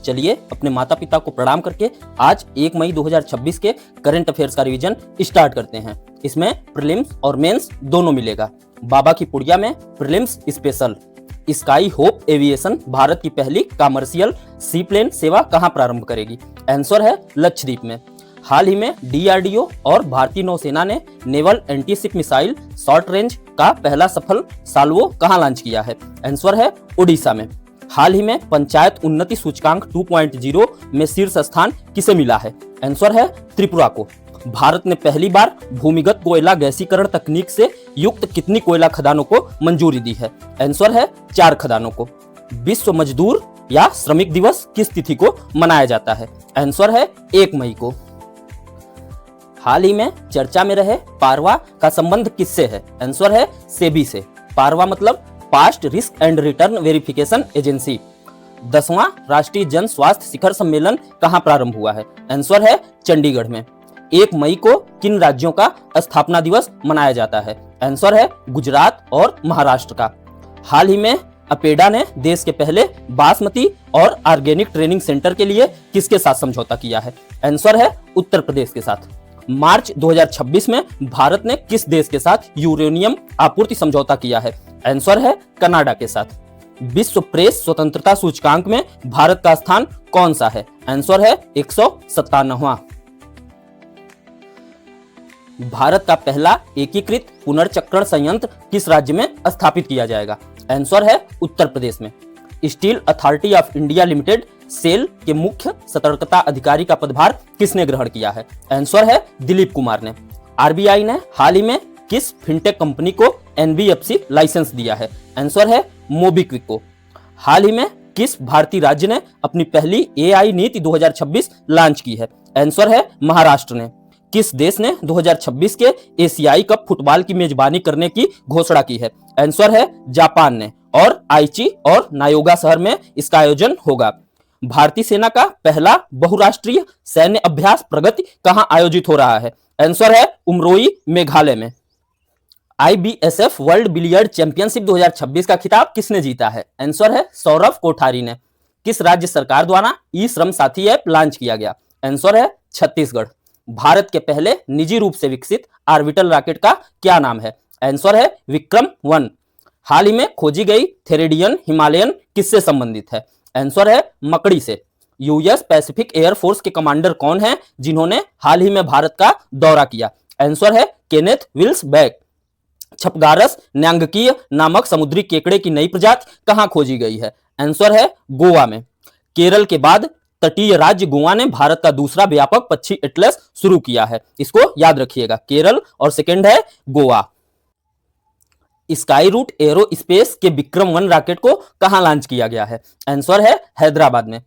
चलिए अपने माता पिता को प्रणाम करके आज 1 मई 2026 के करंट अफेयर्स का रिवीजन स्टार्ट करते हैं। इसमें प्रीलिम्स और मेंस दोनों मिलेगा। बाबा की पुड़िया में prelims special, sky hope aviation Bharat की पहली कमर्शियल सी प्लेन सेवा कहां प्रारंभ करेगी? आंसर है लक्षद्वीप में। हाल ही में डीआरडीओ और भारतीय नौसेना ने naval anti-ship missile short range का पहला सफल साल्वो कहां लॉन्च किया है? आंसर है उड़ीसा में। हाल ही में पंचायत उन्नति सूचकांक 2.0 में शीर्ष स्थान किसे मिला है? आंसर है त्रिपुरा को। भारत ने पहली बार भूमिगत कोयला गैसीकरण तकनीक से युक्त कितनी कोयला खदानों को मंजूरी दी है? आंसर है 4 खदानों को। विश्व मजदूर या श्रमिक दिवस किस तिथि को मनाया जाता है? आंसर है 1 मई को। हाल ही में चर्चा में रहे पारवा का संबंध किससे है? आंसर है सेबी से। पारवा मतलब past risk and return verification agency. 10वां राष्ट्रीय जन स्वास्थ्य शिखर सम्मेलन कहां प्रारंभ हुआ है? आंसर है चंडीगढ़ में। 1 मई को किन राज्यों का स्थापना दिवस मनाया जाता है? आंसर है गुजरात और महाराष्ट्र का। हाल ही में अपेडा ने देश के पहले बासमती और ऑर्गेनिक ट्रेनिंग सेंटर के लिए किसके साथ समझौता किया है? आंसर है उत्तर प्रदेश के साथ। मार्च 2026 में भारत ने किस देश के साथ यूरेनियम आपूर्ति समझौता किया है? आंसर है कनाडा के साथ। विश्व प्रेस स्वतंत्रता सूचकांक में भारत का स्थान कौन सा है? आंसर है 197वां। भारत का पहला एकीकृत पुनर्चक्रण संयंत्र किस राज्य में स्थापित किया जाएगा? आंसर है उत्तर प्रदेश में। Steel authority of India limited SAIL के मुख्य सतर्कता अधिकारी का पदभार किसने ग्रहण किया है? आंसर है दिलीप कुमार ने। आरबीआई ने हाल ही में किस फिनटेक कंपनी को एनबीएफसी लाइसेंस दिया है? आंसर है मोबीक्विक को। हाल ही में किस भारतीय राज्य ने अपनी पहली एआई नीति 2026 लॉन्च की है? आंसर है महाराष्ट्र ने। किस देश ने 2026 के एशियाई कप फुटबॉल की मेजबानी करने की घोषणा की है? आंसर है जापान ने और आईची और नायोगा शहर में इसका आयोजन होगा। भारतीय सेना का पहला बहुराष्ट्रीय सैन्य अभ्यास प्रगति कहां आयोजित हो रहा है? आंसर है उमरोई मेघालय में। आईबीएसएफ वर्ल्ड बिलियर्ड चैंपियनशिप 2026 का खिताब किसने जीता है? आंसर है सौरभ कोठारी ने। किस राज्य सरकार द्वारा ई श्रम साथी ऐप लॉन्च किया गया? आंसर है छत्तीसगढ़। भारत के पहले निजी रूप से विकसित ऑर्बिटल रॉकेट का क्या नाम है? आंसर है विक्रम-1। हाल ही में खोजी गई थेरेडियन हिमालयन किससे संबंधित है? आंसर है मकड़ी से। यूएस पैसिफिक एयरफोर्स के कमांडर कौन हैं जिन्होंने हाल ही में भारत का दौरा किया? आंसर है केनेथ विल्स बैक। छपगारस न्यांगकीय नामक समुद्री केकड़े की नई प्रजाति कहां खोजी गई है? आंसर है गोवा में। केरल के बाद तटीय राज्य गोवा ने भारत का दूसरा व्यापक पक्षी एटलस शुरू किया है। इसको याद रखिएगा, केरल और सेकंड है गोवा। स्काई रूट एरोस्पेस के विक्रम-1 रॉकेट को कहां लॉन्च किया गया है? आंसर है हैदराबाद में।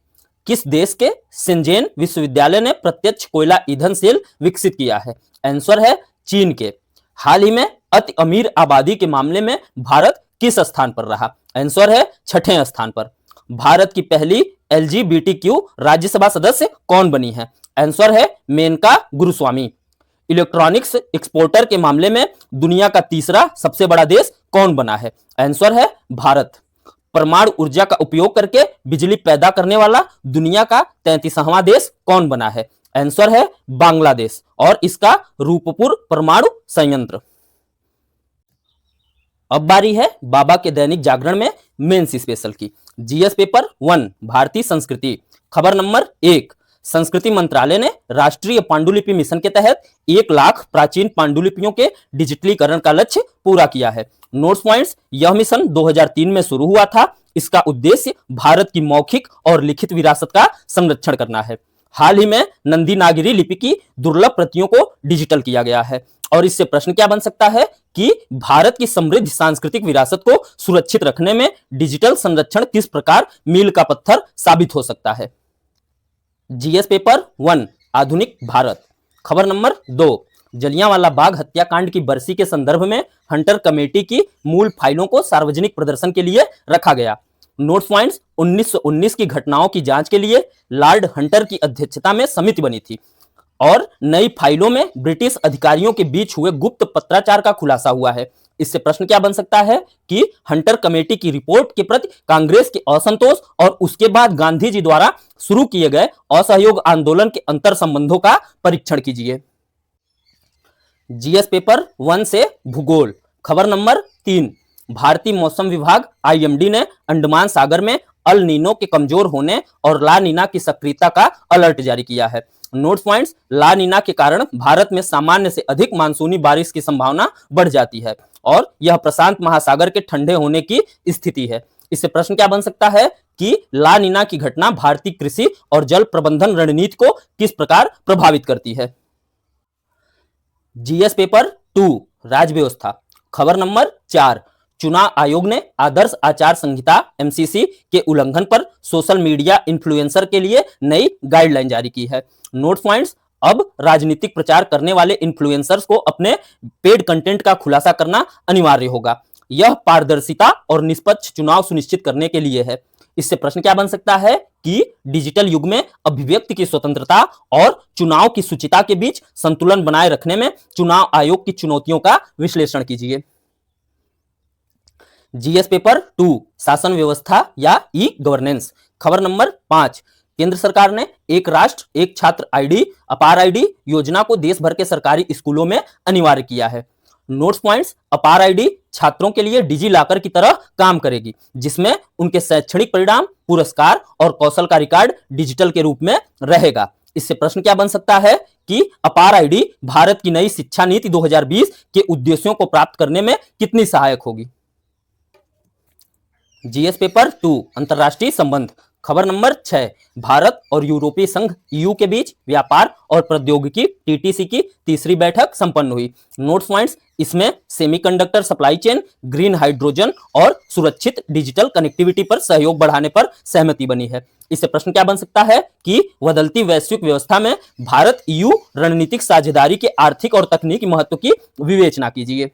किस देश के शेंजेन विश्वविद्यालय ने प्रत्यक्ष कोयला ईंधन सेल विकसित किया है? आंसर है चीन के। हाल ही में अति अमीर आबादी के मामले में भारत किस स्थान पर रहा? आंसर है 6ठे स्थान पर। भारत की पहली एलजीबीटीक्यू राज्यसभा सदस्य कौन बनी है? आंसर है मेनका गुरुस्वामी। इलेक्ट्रॉनिक्स एक्सपोर्टर के मामले में दुनिया का तीसरा सबसे बड़ा देश कौन बना है? आंसर है भारत। परमाणु ऊर्जा का उपयोग करके बिजली पैदा करने वाला दुनिया का 33वां देश कौन बना है? आंसर है बांग्लादेश और इसका रूपपुर परमाणु संयंत्र। अब बारी है बाबा के दैनिक जागरण में मेंस स्पेशल की। जीएस पेपर 1 भारतीय संस्कृति। खबर नंबर 1, संस्कृति मंत्रालय ने राष्ट्रीय पांडुलिपि मिशन के तहत 1 लाख प्राचीन पांडुलिपियों के डिजिटलीकरण का लक्ष्य पूरा किया है। नोट्स पॉइंट्स, यह मिशन 2003 में शुरू हुआ था। इसका उद्देश्य भारत की मौखिक और लिखित विरासत का संरक्षण करना है। हाल ही में नंदी नागिरी लिपि की दुर्लभ प्रतियों को डिजिटल किया गया है और इससे प्रश्न क्या बन सकता है कि भारत की समृद्ध सांस्कृतिक विरासत को सुरक्षित रखने में डिजिटल संरक्षण किस प्रकार मील का पत्थर साबित हो सकता है? जीएस पेपर 1 आधुनिक भारत। खबर नंबर 2, जलियांवाला बाग हत्याकांड की बरसी के संदर्भ में हंटर कमेटी की मूल फाइलों को सार्वजनिक प्रदर्शन के लिए रखा गया। नोट्स पॉइंट्स, 1919 की घटनाओं की जांच के लिए लॉर्ड हंटर की अध्यक्षता में समिति बनी थी और नई फाइलों में ब्रिटिश अधिकारियों के बीच हुए गुप्त पत्राचार का खुलासा हुआ है। इससे प्रश्न क्या बन सकता है कि हंटर कमेटी की रिपोर्ट के प्रति कांग्रेस के असंतोष और उसके बाद गांधी जी द्वारा शुरू किए गए असहयोग आंदोलन के अंतर संबंधों का परीक्षण कीजिए। जीएस पेपर 1 से भूगोल, खबर नंबर 3। भारतीय मौसम विभाग आईएमडी ने अंडमान सागर में अल नीनो के कमजोर होने और ला नीना की सक्रियता का अलर्ट जारी किया है। नोट पॉइंट्स, ला नीना के कारण भारत में सामान्य से अधिक मानसूनी बारिश की संभावना बढ़ जाती है और यह प्रशांत महासागर के ठंडे होने की स्थिति है। इससे प्रश्न क्या बन सकता है कि ला नीना की घटना भारतीय कृषि और जल प्रबंधन रणनीति को किस प्रकार प्रभावित करती है। जीएस पेपर 2 राज्य व्यवस्था, खबर नंबर 4। चुनाव आयोग ने आदर्श आचार संहिता एमसीसी के उल्लंघन पर सोशल मीडिया इन्फ्लुएंसर के लिए नई गाइडलाइन जारी की है। नोट पॉइंट्स, अब राजनीतिक प्रचार करने वाले इन्फ्लुएंसर्स को अपने पेड कंटेंट का खुलासा करना अनिवार्य होगा। यह पारदर्शिता और निष्पक्ष चुनाव सुनिश्चित करने के लिए है। इससे प्रश्न क्या बन सकता है कि डिजिटल युग में अभिव्यक्ति की स्वतंत्रता और चुनाव की शुचिता के बीच संतुलन बनाए रखने में चुनाव आयोग की चुनौतियों का विश्लेषण कीजिए। जीएस पेपर 2 शासन व्यवस्था या ई गवर्नेंस, खबर नंबर 5। केंद्र सरकार ने एक राष्ट्र एक छात्र आईडी अपार आईडी योजना को देश भर के सरकारी स्कूलों में अनिवार्य किया है। नोट्स पॉइंट्स, अपार आईडी छात्रों के लिए डिजी लॉकर की तरह काम करेगी, जिसमें उनके शैक्षणिक परिणाम, पुरस्कार और कौशल का रिकॉर्ड डिजिटल के रूप में रहेगा। इससे प्रश्न क्या बन सकता है कि अपार आईडी भारत की नई शिक्षा नीति 2020 के उद्देश्यों को प्राप्त करने में कितनी सहायक होगी। जीएस पेपर 2 अंतरराष्ट्रीय संबंध, खबर नंबर 6। भारत और यूरोपीय संघ ईयू के बीच व्यापार और प्रौद्योगिकी टीटीसी की तीसरी बैठक संपन्न हुई। नोट्स पॉइंट्स, इसमें semiconductor supply chain, green hydrogen और सुरक्षित डिजिटल कनेक्टिविटी पर सहयोग बढ़ाने पर सहमति बनी है। इससे प्रश्न क्या बन सकता है कि बदलती वैश्विक व्यवस्था में भारत ईयू रणनीतिक साझेदारी के आर्थिक और तकनीकी महत्व की विवेचना कीजिए।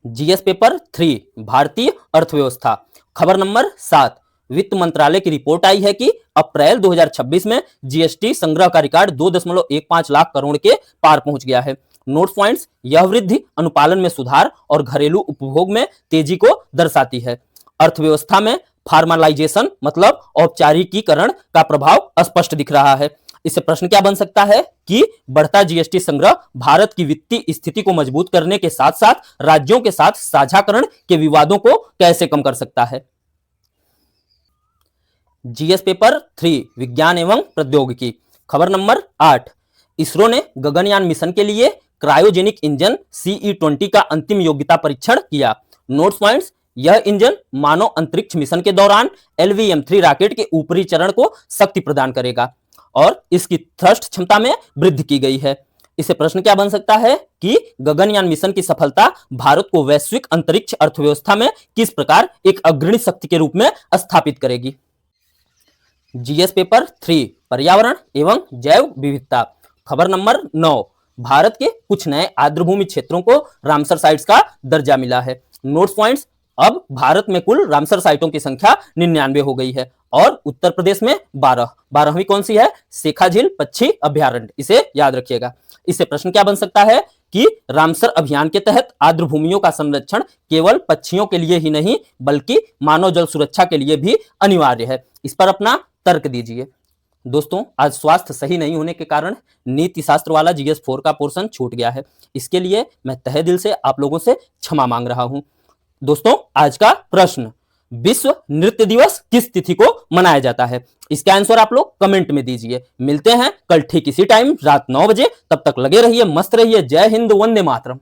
जीएस पेपर 3 भारतीय अर्थव्यवस्था, खबर नंबर 7। वित्त मंत्रालय की रिपोर्ट आई है कि अप्रैल 2026 में जीएसटी संग्रह का रिकॉर्ड 2.15 लाख करोड़ के पार पहुंच गया है। नोट पॉइंट्स, यह वृद्धि अनुपालन में सुधार और घरेलू उपभोग में तेजी को दर्शाती है। अर्थव्यवस्था में फॉर्मलाइजेशन मतलब औपचारिकीकरण का प्रभाव स्पष्ट दिख रहा है। इससे प्रश्न क्या बन सकता है कि बढ़ता जीएसटी संग्रह भारत की वित्तीय स्थिति को मजबूत करने के साथ साथ राज्यों के साथ साझाकरण के विवादों को कैसे कम कर सकता है। जीएस पेपर 3 विज्ञान एवं प्रौद्योगिकी, खबर नंबर 8। इसरो ने गगनयान मिशन के लिए क्रायोजेनिक इंजन CE-20 का अंतिम योग्यता परीक्षण किया। नोट्स पॉइंट्स, यह इंजन मानव अंतरिक्ष मिशन के दौरान LVM-3 रॉकेट के ऊपरी चरण को शक्ति प्रदान करेगा और इसकी थ्रस्ट क्षमता में वृद्धि की गई है। इससे प्रश्न क्या बन सकता है कि गगनयान मिशन की सफलता भारत को वैश्विक अंतरिक्ष अर्थव्यवस्था में किस प्रकार एक अग्रणी शक्ति के रूप में स्थापित करेगी। जीएस पेपर 3 पर्यावरण एवं जैव विविधता, खबर नंबर 9। भारत के कुछ नए आर्द्रभूमि क्षेत्रों को रामसर साइट्स का दर्जा मिला है। नोट्स पॉइंट्स, अब भारत में कुल रामसर साइटों की संख्या 99 हो गई है और उत्तर प्रदेश में 12वीं कौन सी है? शेखाझील पक्षी अभ्यारण्य, इसे याद रखिएगा। इससे प्रश्न क्या बन सकता है कि रामसर अभियान के तहत आर्द्रभूमियों का संरक्षण केवल पक्षियों के लिए ही नहीं बल्कि मानव जल सुरक्षा के लिए भी अनिवार्य है। इस पर अपना तर्क दीजिए। दोस्तों, आज स्वास्थ्य सही नहीं होने के कारण नीति शास्त्र वाला जीएस 4 का पोर्शन छूट गया है। इसके लिए मैं तहे दिल से आप लोगों से क्षमा मांग रहा हूं। दोस्तों, आज का प्रश्न, विश्व नृत्य दिवस किस तिथि को मनाया जाता है? इसका आंसर आप लोग कमेंट में दीजिए। मिलते हैं कल ठीक इसी टाइम रात 9 बजे। तब तक लगे रहिए, मस्त रहिए। जय हिंद, वंदे मातरम।